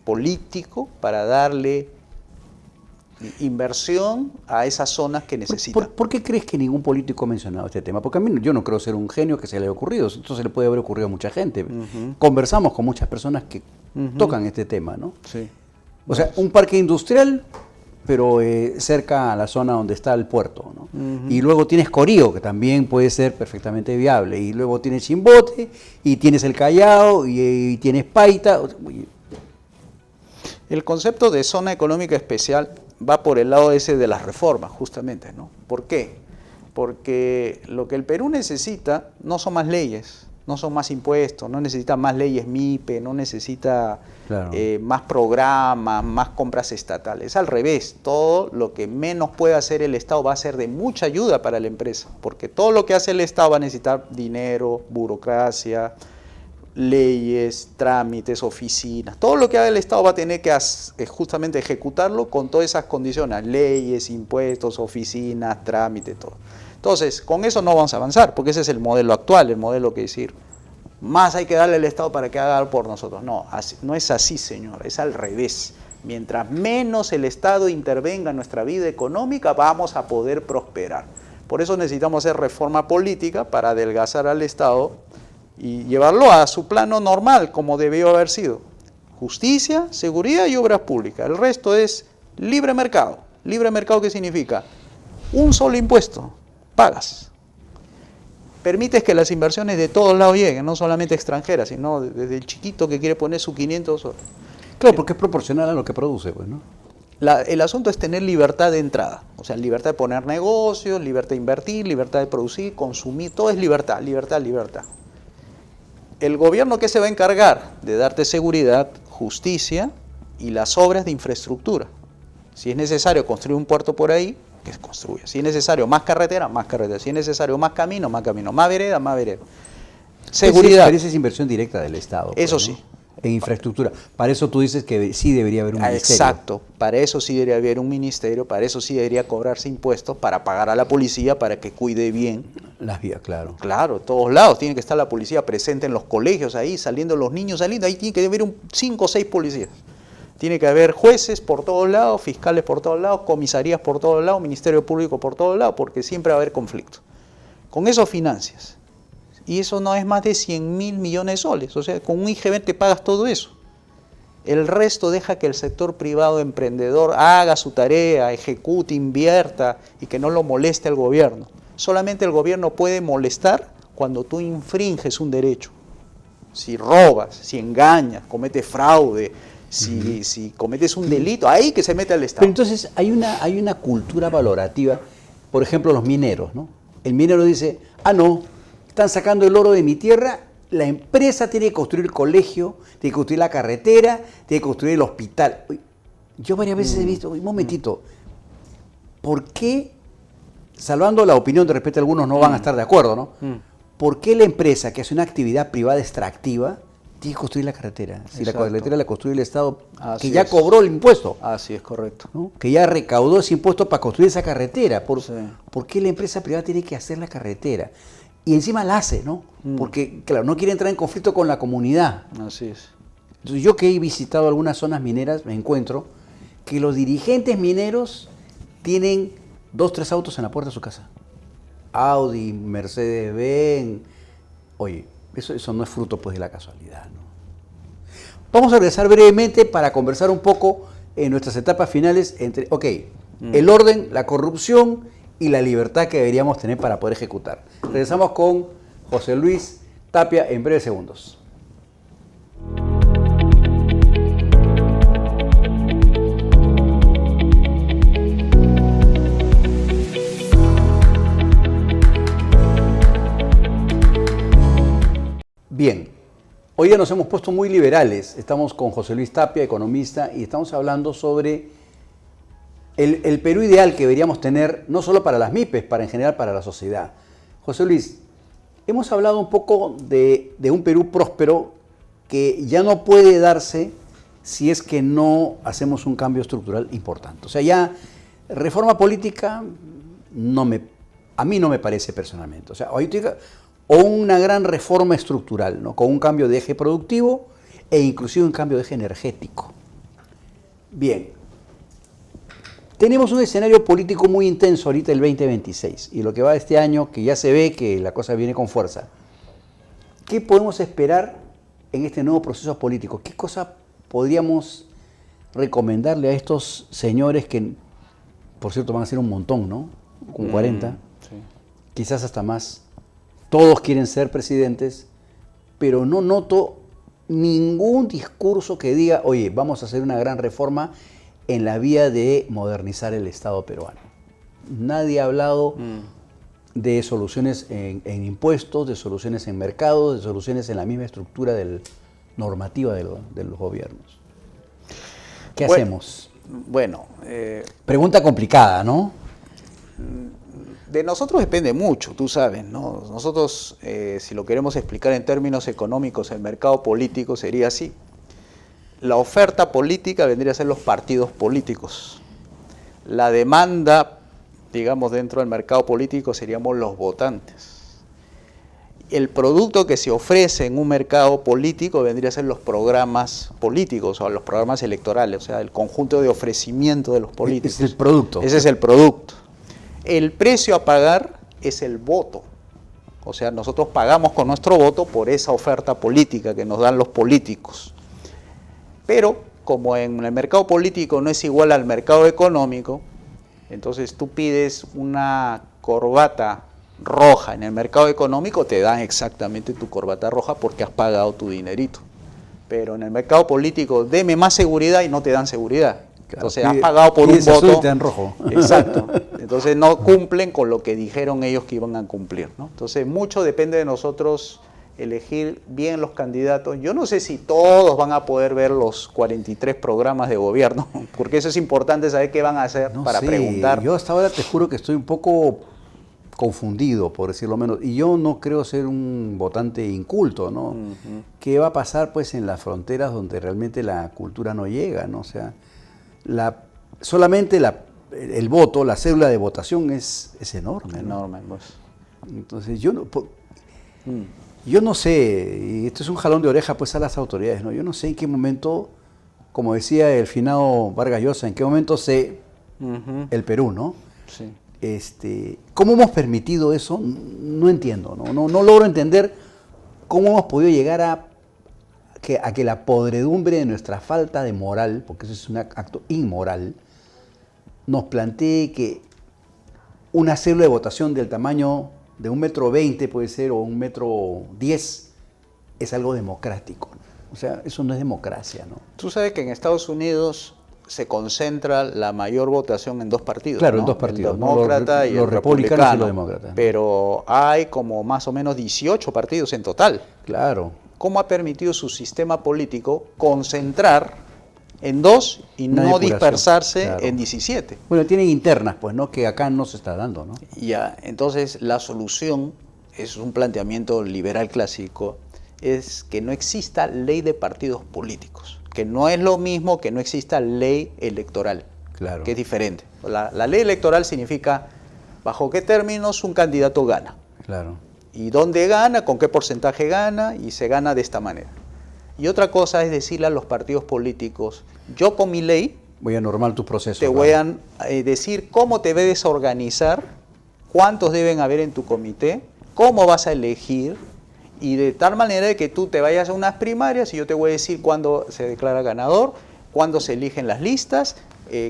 [SPEAKER 2] político para darle inversión a esas zonas que necesitan.
[SPEAKER 1] ¿Por qué crees que ningún político ha mencionado este tema? Porque a mí yo no creo ser un genio que se le haya ocurrido, esto se le puede haber ocurrido a mucha gente. Conversamos con muchas personas que tocan este tema, ¿no?
[SPEAKER 2] Sí.
[SPEAKER 1] O sea, un parque industrial, pero cerca a la zona donde está el puerto, ¿no? Y luego tienes Corío, que también puede ser perfectamente viable, y luego tienes Chimbote, y tienes el Callao, y tienes Paita.
[SPEAKER 2] El concepto de zona económica especial va por el lado ese de las reformas, justamente, ¿no? ¿Por qué? Porque lo que el Perú necesita no son más leyes, no son más impuestos, no necesita más leyes MIPE, no necesita más programas, más compras estatales. Al revés, todo lo que menos puede hacer el Estado va a ser de mucha ayuda para la empresa, porque todo lo que hace el Estado va a necesitar dinero, burocracia, leyes, trámites, oficinas. Todo lo que haga el Estado va a tener que justamente ejecutarlo con todas esas condiciones, leyes, impuestos, oficinas, trámites, todo. Entonces, con eso no vamos a avanzar, porque ese es el modelo actual, el modelo que decir, más hay que darle al Estado para que haga por nosotros. No, no es así, señor, es al revés. Mientras menos el Estado intervenga en nuestra vida económica, vamos a poder prosperar. Por eso necesitamos hacer reforma política para adelgazar al Estado y llevarlo a su plano normal, como debió haber sido. justicia, seguridad y obras públicas. El resto es libre mercado. ¿Libre mercado qué significa? Un solo impuesto, pagas. Permites que las inversiones de todos lados lleguen, no solamente extranjeras, sino desde el chiquito que quiere poner su 500 soles.
[SPEAKER 1] Claro, porque es proporcional a lo que produce, pues, ¿no?
[SPEAKER 2] El asunto es tener libertad de entrada, o sea, libertad de poner negocios, libertad de invertir, libertad de producir, consumir, todo es libertad, libertad, libertad. El gobierno, ¿qué se va a encargar? De darte seguridad, justicia y las obras de infraestructura. Si es necesario construir un puerto por ahí, que se construya. Si es necesario más carretera, más carretera. Si es necesario más camino, más camino. Más vereda, más vereda. Seguridad.
[SPEAKER 1] Pero esa es inversión directa del Estado.
[SPEAKER 2] Eso
[SPEAKER 1] pues, ¿no?
[SPEAKER 2] sí.
[SPEAKER 1] En infraestructura. Para eso tú dices que sí debería haber un ministerio.
[SPEAKER 2] Exacto. Para eso sí debería haber un ministerio, para eso sí debería cobrarse impuestos, para pagar a la policía, para que cuide bien.
[SPEAKER 1] Las vías, claro.
[SPEAKER 2] Claro, en todos lados tiene que estar la policía presente en los colegios, ahí saliendo los niños saliendo, ahí tiene que haber 5 o 6 policías. Tiene que haber jueces por todos lados, fiscales por todos lados, comisarías por todos lados, ministerio público por todos lados, porque siempre va a haber conflicto. Con eso financias. Y eso no es más de 100.000 millones de soles. O sea, con un IGB te pagas todo eso. El resto deja que el sector privado emprendedor haga su tarea, ejecute, invierta y que no lo moleste al gobierno. Solamente el gobierno puede molestar cuando tú infringes un derecho. Si robas, si engañas, cometes fraude, si cometes un delito, ahí que se mete al Estado.
[SPEAKER 1] Pero entonces hay una cultura valorativa, por ejemplo, los mineros, ¿no? El minero dice, no, están sacando el oro de mi tierra, la empresa tiene que construir el colegio, tiene que construir la carretera, tiene que construir el hospital. Yo varias veces he visto, un momentito, ¿por qué, salvando la opinión de repente algunos no van a estar de acuerdo, ¿no? ¿Por qué la empresa que hace una actividad privada extractiva tiene que construir la carretera? Si la carretera la construye el Estado, que ya cobró el impuesto.
[SPEAKER 2] Así es, correcto.
[SPEAKER 1] ¿No? Que ya recaudó ese impuesto para construir esa carretera. ¿Por qué la empresa privada tiene que hacer la carretera? Y encima la hace, ¿no? Porque, claro, no quiere entrar en conflicto con la comunidad.
[SPEAKER 2] Así es.
[SPEAKER 1] Entonces, yo que he visitado algunas zonas mineras, me encuentro que los dirigentes mineros tienen 2, 3 autos en la puerta de su casa. Audi, Mercedes-Benz. Oye, eso no es fruto pues de la casualidad, ¿no? Vamos a regresar brevemente para conversar un poco en nuestras etapas finales entre, el orden, la corrupción y la libertad que deberíamos tener para poder ejecutar. Regresamos con José Luis Tapia en breves segundos. Bien, hoy ya nos hemos puesto muy liberales. Estamos con José Luis Tapia, economista, y estamos hablando sobre el Perú ideal que deberíamos tener, no solo para las MIPES, para en general para la sociedad. José Luis, hemos hablado un poco de un Perú próspero que ya no puede darse si es que no hacemos un cambio estructural importante. O sea, ya reforma política a mí no me parece personalmente. O sea, o una gran reforma estructural, ¿no? Con un cambio de eje productivo e inclusive un cambio de eje energético. Bien. Tenemos un escenario político muy intenso ahorita el 2026 y lo que va de este año, que ya se ve que la cosa viene con fuerza. ¿Qué podemos esperar en este nuevo proceso político? ¿Qué cosa podríamos recomendarle a estos señores que, por cierto, van a ser un montón, ¿no? Con 40, sí. Quizás hasta más. Todos quieren ser presidentes, pero no noto ningún discurso que diga, oye, vamos a hacer una gran reforma en la vía de modernizar el Estado peruano. Nadie ha hablado de soluciones en impuestos, de soluciones en mercados, de soluciones en la misma estructura normativa de los gobiernos. ¿Qué hacemos?
[SPEAKER 2] Bueno.
[SPEAKER 1] Pregunta complicada, ¿no?
[SPEAKER 2] De nosotros depende mucho, tú sabes, ¿no? Nosotros, si lo queremos explicar en términos económicos, el mercado político sería así. La oferta política vendría a ser los partidos políticos. La demanda, digamos, dentro del mercado político seríamos los votantes. El producto que se ofrece en un mercado político vendría a ser los programas políticos o los programas electorales, o sea, el conjunto de ofrecimiento de los políticos.
[SPEAKER 1] Ese es el producto.
[SPEAKER 2] Ese es el producto. El precio a pagar es el voto. O sea, nosotros pagamos con nuestro voto por esa oferta política que nos dan los políticos. Pero como en el mercado político no es igual al mercado económico, entonces tú pides una corbata roja en el mercado económico, te dan exactamente tu corbata roja porque has pagado tu dinerito. Pero en el mercado político, deme más seguridad y no te dan seguridad. Entonces has pagado por un voto.
[SPEAKER 1] Y te dan rojo.
[SPEAKER 2] Exacto. Entonces no cumplen con lo que dijeron ellos que iban a cumplir, ¿no? Entonces mucho depende de nosotros elegir bien los candidatos. Yo no sé si todos van a poder ver los 43 programas de gobierno, porque eso es importante saber qué van a hacer para preguntar.
[SPEAKER 1] Yo hasta ahora te juro que estoy un poco confundido, por decirlo menos, y yo no creo ser un votante inculto, ¿no? ¿Qué va a pasar pues en las fronteras donde realmente la cultura no llega, ¿no? O sea, solamente el voto, la cédula de votación es enorme, ¿no?
[SPEAKER 2] Enorme, pues.
[SPEAKER 1] Entonces yo no sé, y esto es un jalón de oreja pues a las autoridades, ¿no? Yo no sé en qué momento, como decía el finado Vargas Llosa, en qué momento el Perú, ¿no?
[SPEAKER 2] Sí.
[SPEAKER 1] ¿Cómo hemos permitido eso? No entiendo, no logro entender cómo hemos podido llegar a que la podredumbre de nuestra falta de moral, porque eso es un acto inmoral, nos plantee que una célula de votación del tamaño de 1,20 m puede ser, o 1,10 m, es algo democrático, ¿no? O sea, eso no es democracia, ¿no?
[SPEAKER 2] Tú sabes que en Estados Unidos se concentra la mayor votación en dos partidos.
[SPEAKER 1] Claro,
[SPEAKER 2] ¿no?
[SPEAKER 1] en dos partidos,
[SPEAKER 2] el demócrata y
[SPEAKER 1] los
[SPEAKER 2] el
[SPEAKER 1] republicanos
[SPEAKER 2] republicano,
[SPEAKER 1] y los demócratas.
[SPEAKER 2] Pero hay como más o menos 18 partidos en total.
[SPEAKER 1] Claro.
[SPEAKER 2] ¿Cómo ha permitido su sistema político concentrar en dos y no dispersarse en 17?
[SPEAKER 1] Bueno, tienen internas, pues, ¿no? Que acá no se está dando, ¿no?
[SPEAKER 2] Ya, entonces la solución es un planteamiento liberal clásico, es que no exista ley de partidos políticos, que no es lo mismo que no exista ley electoral,
[SPEAKER 1] claro,
[SPEAKER 2] que es diferente. La ley electoral significa bajo qué términos un candidato gana.
[SPEAKER 1] Claro.
[SPEAKER 2] Y dónde gana, con qué porcentaje gana, y se gana de esta manera. Y otra cosa es decirle a los partidos políticos, yo con mi ley
[SPEAKER 1] voy a normar tus procesos.
[SPEAKER 2] Te voy a decir cómo te debes organizar, cuántos deben haber en tu comité, cómo vas a elegir, y de tal manera de que tú te vayas a unas primarias y yo te voy a decir cuándo se declara ganador, cuándo se eligen las listas,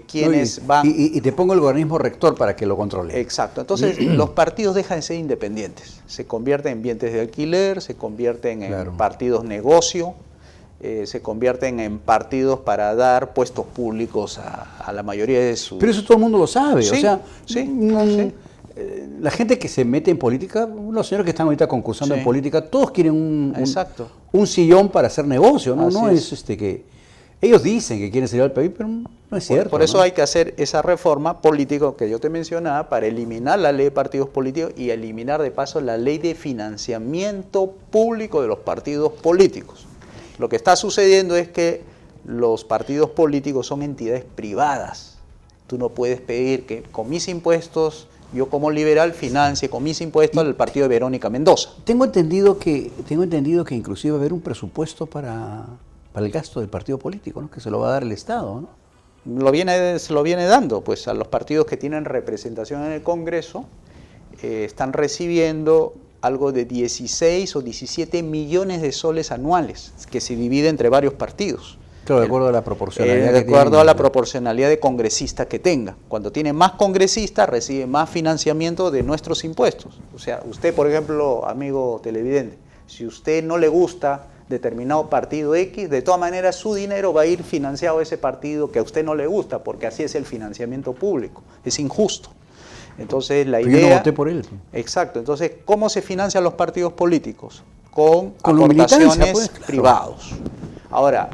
[SPEAKER 2] quiénes van...
[SPEAKER 1] Y te pongo el organismo rector para que lo controle.
[SPEAKER 2] Exacto. Entonces los partidos dejan de ser independientes, se convierten en bienes de alquiler, se convierten en partidos negocio, se convierten en partidos para dar puestos públicos a la mayoría de sus...
[SPEAKER 1] Pero eso todo el mundo lo sabe,
[SPEAKER 2] sí,
[SPEAKER 1] o sea,
[SPEAKER 2] sí.
[SPEAKER 1] La gente que se mete en política, los señores que están ahorita concursando en política, todos quieren un sillón para hacer negocio, ¿no? No es que ellos dicen que quieren salir al país, pero no es cierto.
[SPEAKER 2] Por eso hay que hacer esa reforma política que yo te mencionaba para eliminar la ley de partidos políticos y eliminar de paso la ley de financiamiento público de los partidos políticos. Lo que está sucediendo es que los partidos políticos son entidades privadas. Tú no puedes pedir que con mis impuestos, yo como liberal financie con mis impuestos al partido de Verónica Mendoza.
[SPEAKER 1] Tengo entendido que inclusive va a haber un presupuesto para el gasto del partido político, ¿no? Que se lo va a dar el Estado, ¿no?
[SPEAKER 2] Se lo viene dando, pues a los partidos que tienen representación en el Congreso están recibiendo algo de 16 o 17 millones de soles anuales, que se divide entre varios partidos.
[SPEAKER 1] Claro, de acuerdo a la proporcionalidad.
[SPEAKER 2] De acuerdo a la proporcionalidad de congresistas que tenga. Cuando tiene más congresistas, recibe más financiamiento de nuestros impuestos. O sea, usted, por ejemplo, amigo televidente, si usted no le gusta determinado partido X, de todas maneras su dinero va a ir financiado a ese partido que a usted no le gusta, porque así es el financiamiento público. Es injusto. Entonces la idea...
[SPEAKER 1] Yo no voté por él.
[SPEAKER 2] Exacto. Entonces, ¿cómo se financian los partidos políticos? Con aportaciones
[SPEAKER 1] pues, claro,
[SPEAKER 2] privados. Ahora,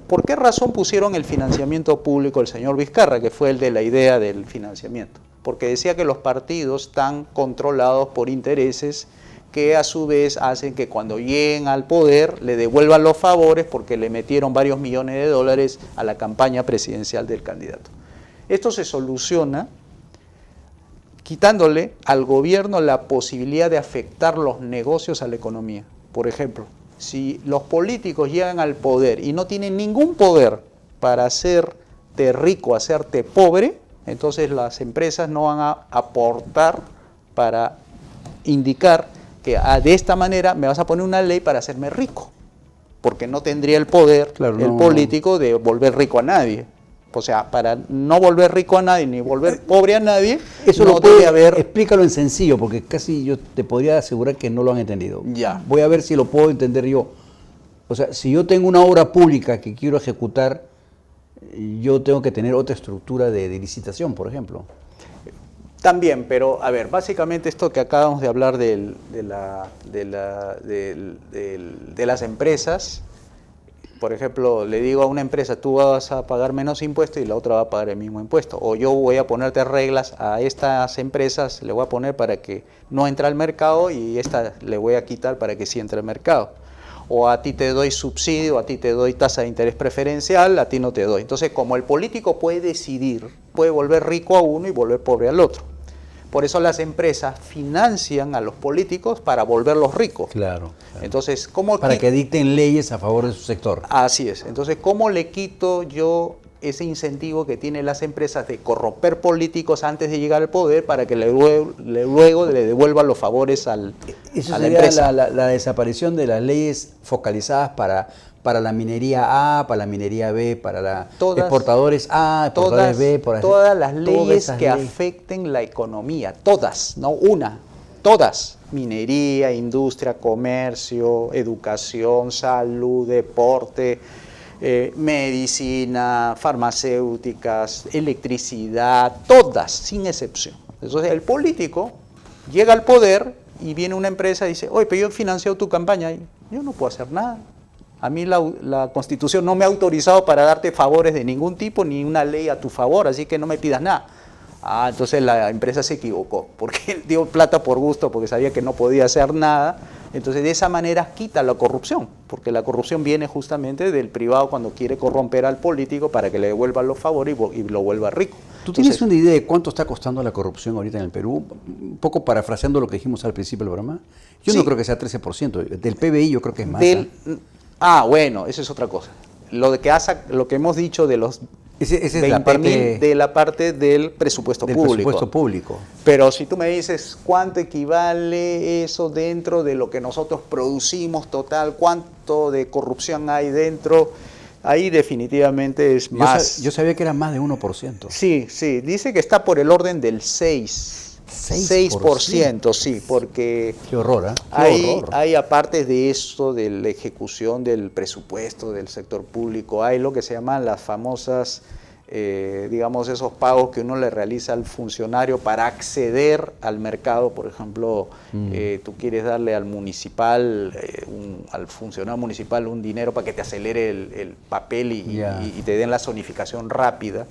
[SPEAKER 2] ¿por qué razón pusieron el financiamiento público el señor Vizcarra, que fue el de la idea del financiamiento? Porque decía que los partidos están controlados por intereses que a su vez hacen que cuando lleguen al poder le devuelvan los favores porque le metieron varios millones de dólares a la campaña presidencial del candidato. Esto se soluciona quitándole al gobierno la posibilidad de afectar los negocios a la economía. Por ejemplo, si los políticos llegan al poder y no tienen ningún poder para hacerte rico, hacerte pobre, entonces las empresas no van a aportar para indicar que de esta manera me vas a poner una ley para hacerme rico. porque no tendría el poder,
[SPEAKER 1] Claro,
[SPEAKER 2] el
[SPEAKER 1] no.
[SPEAKER 2] político, de volver rico a nadie. O sea, para no volver rico a nadie ni volver pobre a nadie,
[SPEAKER 1] Eso
[SPEAKER 2] no
[SPEAKER 1] lo puede
[SPEAKER 2] debe haber...
[SPEAKER 1] explícalo en sencillo, porque casi yo te podría asegurar que no lo han entendido.
[SPEAKER 2] Ya.
[SPEAKER 1] Voy a ver si lo puedo entender yo. O sea, si yo tengo una obra pública que quiero ejecutar, yo tengo que tener otra estructura de licitación, por ejemplo.
[SPEAKER 2] También, pero a ver, básicamente esto que acabamos de hablar de las empresas, por ejemplo, le digo a una empresa, tú vas a pagar menos impuestos y la otra va a pagar el mismo impuesto. O yo voy a ponerte reglas a estas empresas, le voy a poner para que no entre al mercado y esta le voy a quitar para que sí entre al mercado. O a ti te doy subsidio, a ti te doy tasa de interés preferencial, a ti no te doy. Entonces, como el político puede decidir, puede volver rico a uno y volver pobre al otro. Por eso las empresas financian a los políticos para volverlos ricos.
[SPEAKER 1] Claro.
[SPEAKER 2] Entonces, ¿cómo
[SPEAKER 1] Para que dicten leyes a favor de su sector.
[SPEAKER 2] Así es. Entonces, ¿cómo le quito yo ese incentivo que tienen las empresas de corromper políticos antes de llegar al poder para que luego le devuelvan los favores a la
[SPEAKER 1] Eso
[SPEAKER 2] empresa?
[SPEAKER 1] sería la desaparición de las leyes focalizadas para la minería A, para la minería B, para la exportadores A, exportadores B.
[SPEAKER 2] Todas las leyes
[SPEAKER 1] esas
[SPEAKER 2] que
[SPEAKER 1] leyes.
[SPEAKER 2] afecten la economía, todas, no una, todas. Minería, industria, comercio, educación, salud, deporte, medicina, farmacéuticas, electricidad, todas, sin excepción. Entonces el político llega al poder y viene una empresa y dice, oye, pero yo he financiado tu campaña y yo no puedo hacer nada. A mí la Constitución no me ha autorizado para darte favores de ningún tipo, ni una ley a tu favor, así que no me pidas nada. Ah, entonces la empresa se equivocó, porque dio plata por gusto, porque sabía que no podía hacer nada. Entonces de esa manera quita la corrupción, porque la corrupción viene justamente del privado cuando quiere corromper al político para que le devuelvan los favores y lo vuelva rico.
[SPEAKER 1] ¿Tú tienes una idea de cuánto está costando la corrupción ahorita en el Perú? Un poco parafraseando lo que dijimos al principio del programa. Yo
[SPEAKER 2] Sí.
[SPEAKER 1] no creo que sea 13%. Del PBI yo creo que es más.
[SPEAKER 2] Bueno, eso es otra cosa. Lo que hemos dicho de los
[SPEAKER 1] Esa es
[SPEAKER 2] 20.000
[SPEAKER 1] la parte
[SPEAKER 2] de la parte del presupuesto
[SPEAKER 1] del
[SPEAKER 2] público.
[SPEAKER 1] presupuesto público.
[SPEAKER 2] Pero si tú me dices cuánto equivale eso dentro de lo que nosotros producimos total, cuánto de corrupción hay dentro, ahí definitivamente es más.
[SPEAKER 1] Yo sabía que era más de 1%.
[SPEAKER 2] Sí, sí, dice que está por el orden del 6%, sí, porque
[SPEAKER 1] Qué horror, ¿eh? Qué horror.
[SPEAKER 2] hay aparte de esto, de la ejecución del presupuesto del sector público, hay lo que se llaman las famosas, digamos, esos pagos que uno le realiza al funcionario para acceder al mercado. Por ejemplo, tú quieres darle al municipal, al funcionario municipal un dinero para que te acelere el papel y te den la zonificación rápida.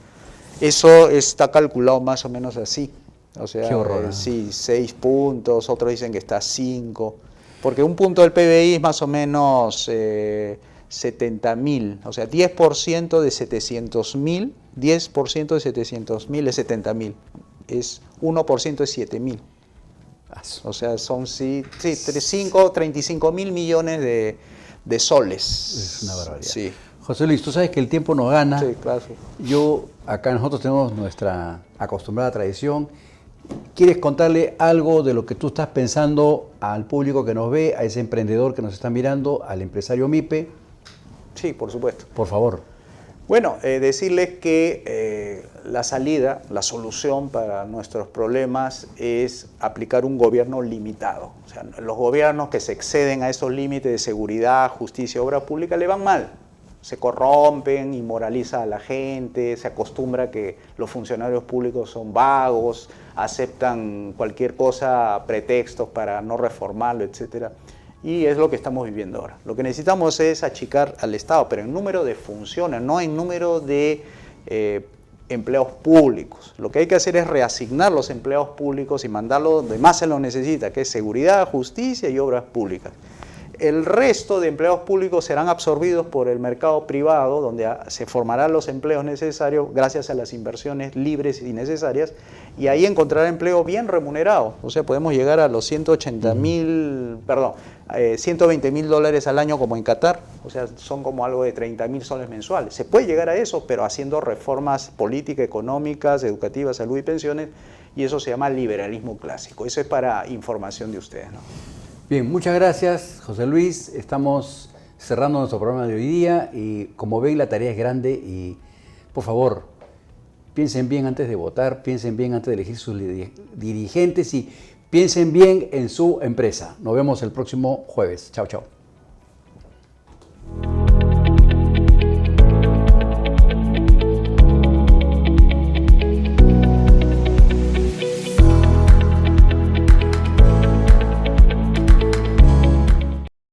[SPEAKER 2] Eso está calculado más o menos así. O sea,
[SPEAKER 1] qué horror,
[SPEAKER 2] sí, 6 puntos, otros dicen que está 5, porque un punto del PBI es más o menos 70.000, o sea, 10% de 700.000, 10% de 700.000 es 70.000, es 1% es 7.000. O sea, son 35.000 millones de soles.
[SPEAKER 1] Es una barbaridad.
[SPEAKER 2] Sí.
[SPEAKER 1] José Luis, tú sabes que el tiempo nos gana.
[SPEAKER 2] Sí, claro.
[SPEAKER 1] Acá nosotros tenemos nuestra acostumbrada tradición. ¿Quieres contarle algo de lo que tú estás pensando al público que nos ve, a ese emprendedor que nos está mirando, al empresario MIPE?
[SPEAKER 2] Sí, por supuesto.
[SPEAKER 1] Por favor.
[SPEAKER 2] Bueno, decirles que la salida, la solución para nuestros problemas es aplicar un gobierno limitado. O sea, los gobiernos que se exceden a esos límites de seguridad, justicia y obra pública le van mal. Se corrompen, inmoraliza a la gente, se acostumbra que los funcionarios públicos son vagos, aceptan cualquier cosa, pretextos para no reformarlo, etc. Y es lo que estamos viviendo ahora. Lo que necesitamos es achicar al Estado, pero en número de funciones, no en número de empleos públicos. Lo que hay que hacer es reasignar los empleos públicos y mandarlos donde más se los necesita, que es seguridad, justicia y obras públicas. El resto de empleos públicos serán absorbidos por el mercado privado, donde se formarán los empleos necesarios gracias a las inversiones libres y necesarias, y ahí encontrará empleo bien remunerado. O sea, podemos llegar a los 120.000 dólares al año como en Qatar, o sea, son como algo de 30.000 soles mensuales. Se puede llegar a eso, pero haciendo reformas políticas, económicas, educativas, salud y pensiones, y eso se llama liberalismo clásico. Eso es para información de ustedes, ¿no?
[SPEAKER 1] Bien, muchas gracias, José Luis. Estamos cerrando nuestro programa de hoy día. Y como ven, la tarea es grande y, por favor, piensen bien antes de votar, piensen bien antes de elegir sus dirigentes y piensen bien en su empresa. Nos vemos el próximo jueves. Chao, chao.